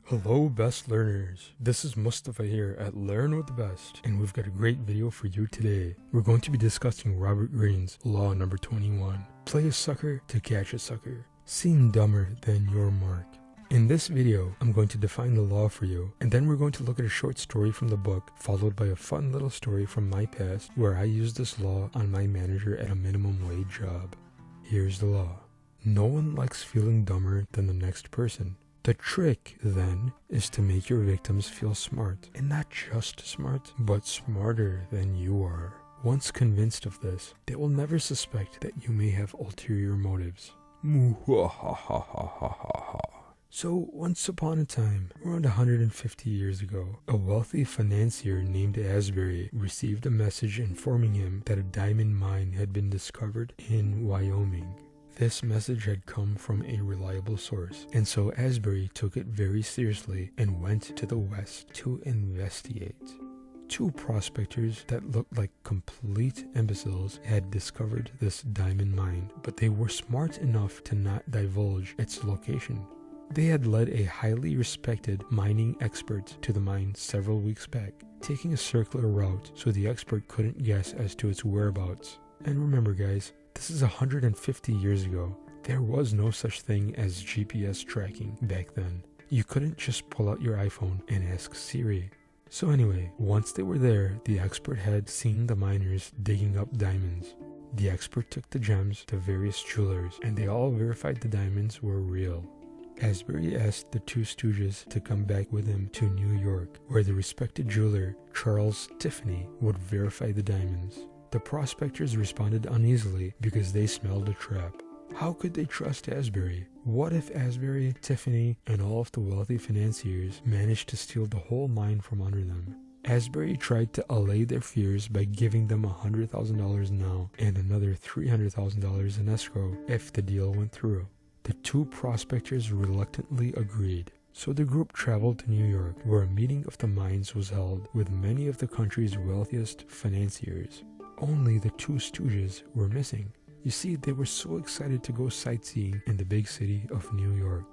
Hello best learners, this is Mustafa here at Learn with the Best, and we've got a great video for you today. We're going to be discussing Robert Greene's law number 21. Play a sucker to catch a sucker. Seem dumber than your mark. In this video, I'm going to define the law for you, and then we're going to look at a short story from the book, followed by a fun little story from my past where I used this law on my manager at a minimum wage job. Here's the law. No one likes feeling dumber than the next person. The trick, then, is to make your victims feel smart, and not just smart, but smarter than you are. Once convinced of this, they will never suspect that you may have ulterior motives. So, once upon a time, around 150 years ago, a wealthy financier named Asbury received a message informing him that a diamond mine had been discovered in Wyoming. This message had come from a reliable source, and so Asbury took it very seriously and went to the west to investigate. Two prospectors that looked like complete imbeciles had discovered this diamond mine, but they were smart enough to not divulge its location. They had led a highly respected mining expert to the mine several weeks back, taking a circular route so the expert couldn't guess as to its whereabouts. And remember guys, this is 150 years ago. There was no such thing as GPS tracking back then. You couldn't just pull out your iPhone and ask Siri. So anyway, once they were there, the expert had seen the miners digging up diamonds. The expert took the gems to various jewelers, and they all verified the diamonds were real. Asbury asked the two stooges to come back with him to New York, where the respected jeweler, Charles Tiffany, would verify the diamonds. The prospectors responded uneasily because they smelled a trap. How could they trust Asbury? What if Asbury, Tiffany, and all of the wealthy financiers managed to steal the whole mine from under them? Asbury tried to allay their fears by giving them $100,000 now and another $300,000 in escrow if the deal went through. The two prospectors reluctantly agreed. So the group traveled to New York, where a meeting of the minds was held with many of the country's wealthiest financiers. Only the two stooges were missing. You see, they were so excited to go sightseeing in the big city of New York.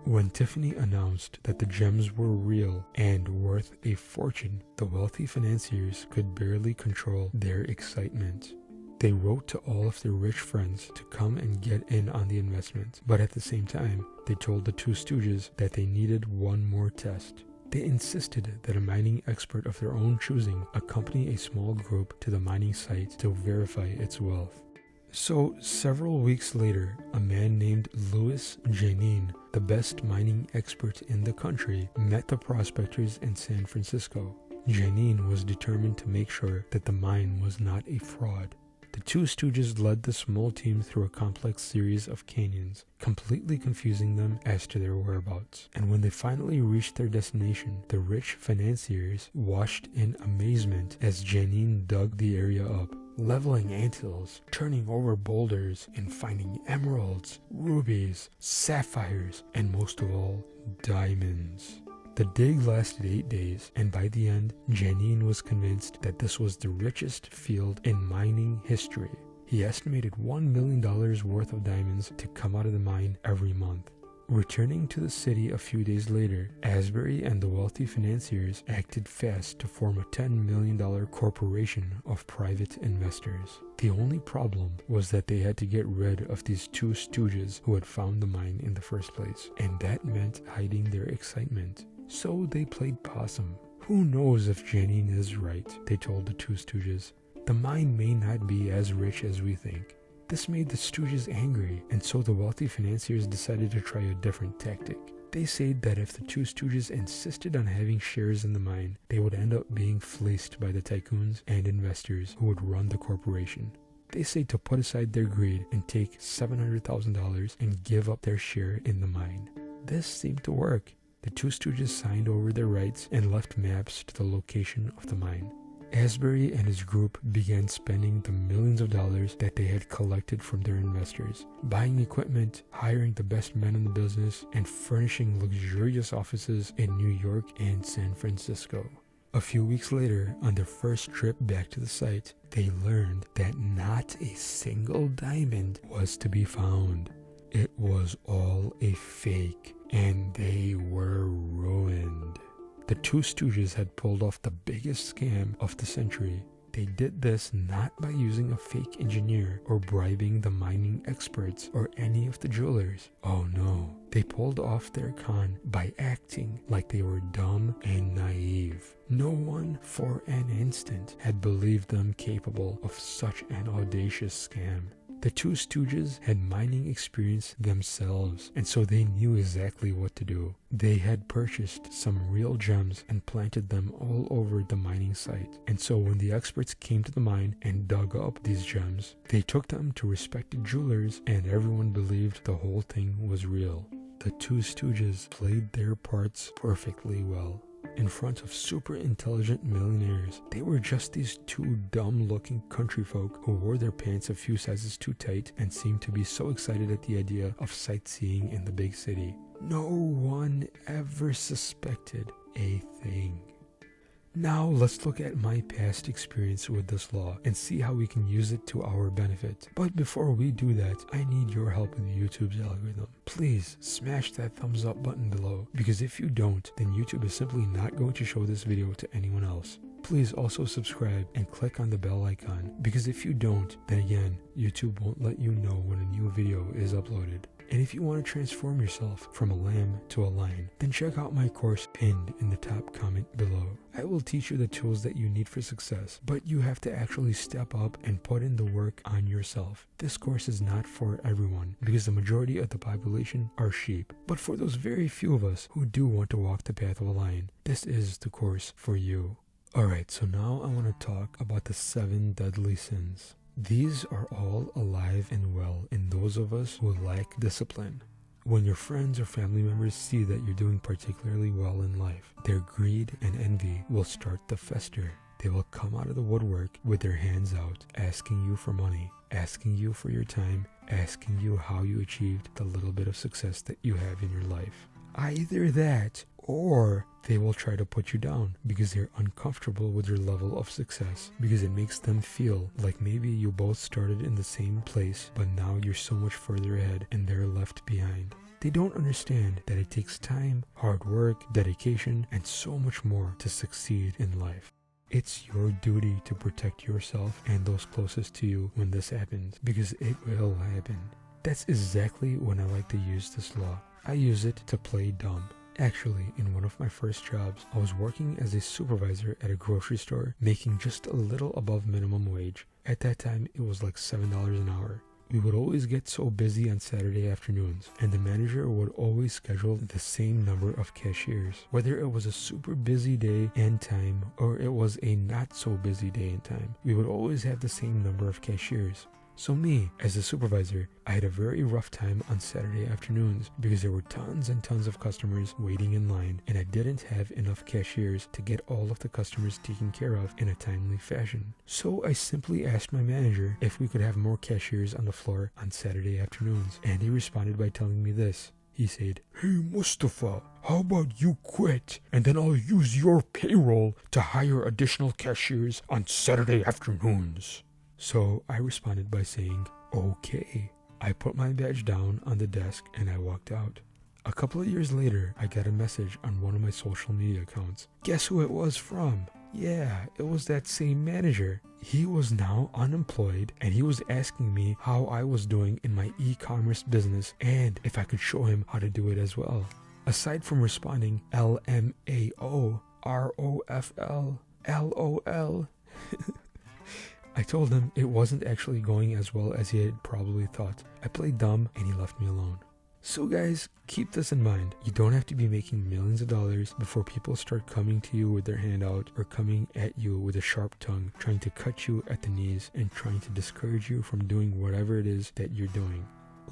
When Tiffany announced that the gems were real and worth a fortune, the wealthy financiers could barely control their excitement. They wrote to all of their rich friends to come and get in on the investment, but at the same time, they told the two stooges that they needed one more test. They insisted that a mining expert of their own choosing accompany a small group to the mining site to verify its wealth. So, several weeks later, a man named Louis Janine, the best mining expert in the country, met the prospectors in San Francisco. Janine was determined to make sure that the mine was not a fraud. The two stooges led the small team through a complex series of canyons, completely confusing them as to their whereabouts. And when they finally reached their destination, the rich financiers watched in amazement as Janine dug the area up, leveling anthills, turning over boulders, and finding emeralds, rubies, sapphires, and most of all, diamonds. The dig lasted 8 days, and by the end, Janine was convinced that this was the richest field in mining history. He estimated $1 million worth of diamonds to come out of the mine every month. Returning to the city a few days later, Asbury and the wealthy financiers acted fast to form a $10 million corporation of private investors. The only problem was that they had to get rid of these two stooges who had found the mine in the first place, and that meant hiding their excitement. So they played possum. Who knows if Janine is right, they told the two stooges. The mine may not be as rich as we think. This made the stooges angry, and so the wealthy financiers decided to try a different tactic. They said that if the two stooges insisted on having shares in the mine, they would end up being fleeced by the tycoons and investors who would run the corporation. They said to put aside their greed and take $700,000 and give up their share in the mine. This seemed to work. The two stooges signed over their rights and left maps to the location of the mine. Asbury and his group began spending the millions of dollars that they had collected from their investors, buying equipment, hiring the best men in the business, and furnishing luxurious offices in New York and San Francisco. A few weeks later, on their first trip back to the site, they learned that not a single diamond was to be found. It was all a fake, and they were ruined. The two stooges had pulled off the biggest scam of the century. They did this not by using a fake engineer or bribing the mining experts or any of the jewelers. Oh no, they pulled off their con by acting like they were dumb and naive. No one for an instant had believed them capable of such an audacious scam. The two stooges had mining experience themselves, and so they knew exactly what to do. They had purchased some real gems and planted them all over the mining site. And so when the experts came to the mine and dug up these gems, they took them to respected jewelers, and everyone believed the whole thing was real. The two stooges played their parts perfectly well. In front of super intelligent millionaires, they were just these two dumb-looking country folk who wore their pants a few sizes too tight and seemed to be so excited at the idea of sightseeing in the big city. No one ever suspected a thing. Now let's look at my past experience with this law and see how we can use it to our benefit. But before we do that, I need your help with YouTube's algorithm. Please smash that thumbs up button below, because if you don't, then YouTube is simply not going to show this video to anyone else. Please also subscribe and click on the bell icon, because if you don't, then again, YouTube won't let you know when a new video is uploaded. And if you want to transform yourself from a lamb to a lion, then check out my course pinned in the top comment below. I will teach you the tools that you need for success, but you have to actually step up and put in the work on yourself. This course is not for everyone, because the majority of the population are sheep. But for those very few of us who do want to walk the path of a lion, this is the course for you. Alright, so now I want to talk about the 7 deadly sins. These are all alive and well in those of us who lack discipline. When your friends or family members see that you're doing particularly well in life, their greed and envy will start to fester. They will come out of the woodwork with their hands out, asking you for money, asking you for your time, asking you how you achieved the little bit of success that you have in your life. Either that, or they will try to put you down because they're uncomfortable with your level of success, because it makes them feel like maybe you both started in the same place, but now you're so much further ahead and they're left behind. They don't understand that it takes time, hard work, dedication, and so much more to succeed in life. It's your duty to protect yourself and those closest to you when this happens, because it will happen. That's exactly when I like to use this law. I use it to play dumb. Actually, in one of my first jobs, I was working as a supervisor at a grocery store, making just a little above minimum wage. At that time, it was like $7 an hour. We would always get so busy on Saturday afternoons, and the manager would always schedule the same number of cashiers. Whether it was a super busy day and time, or it was a not so busy day and time, we would always have the same number of cashiers. So me, as a supervisor, I had a very rough time on Saturday afternoons because there were tons and tons of customers waiting in line, and I didn't have enough cashiers to get all of the customers taken care of in a timely fashion. So I simply asked my manager if we could have more cashiers on the floor on Saturday afternoons, and he responded by telling me this. He said, "Hey Mustafa, how about you quit, and then I'll use your payroll to hire additional cashiers on Saturday afternoons." So I responded by saying, "Okay." I put my badge down on the desk and I walked out. A couple of years later, I got a message on one of my social media accounts. Guess who it was from? Yeah, it was that same manager. He was now unemployed, and he was asking me how I was doing in my e-commerce business and if I could show him how to do it as well. Aside from responding LMAO, ROFL, LOL, I told him it wasn't actually going as well as he had probably thought. I played dumb and he left me alone. So guys, keep this in mind. You don't have to be making millions of dollars before people start coming to you with their hand out or coming at you with a sharp tongue, trying to cut you at the knees and trying to discourage you from doing whatever it is that you're doing.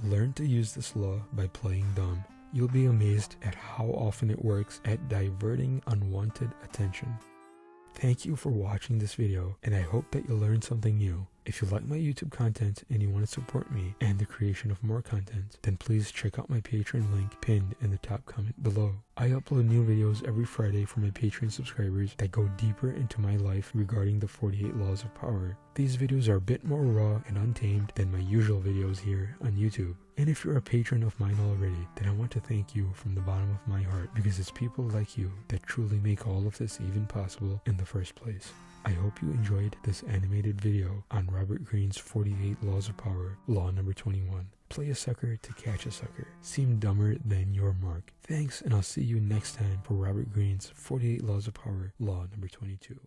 Learn to use this law by playing dumb. You'll be amazed at how often it works at diverting unwanted attention. Thank you for watching this video, and I hope that you learned something new. If you like my YouTube content and you want to support me and the creation of more content, then please check out my Patreon link pinned in the top comment below. I upload new videos every Friday for my Patreon subscribers that go deeper into my life regarding the 48 laws of power. These videos are a bit more raw and untamed than my usual videos here on YouTube. And if you're a patron of mine already, then I want to thank you from the bottom of my heart, because it's people like you that truly make all of this even possible in the first place. I hope you enjoyed this animated video on Robert Greene's 48 Laws of Power, Law number 21. Play a sucker to catch a sucker. Seem dumber than your mark. Thanks, and I'll see you next time for Robert Greene's 48 Laws of Power, Law number 22.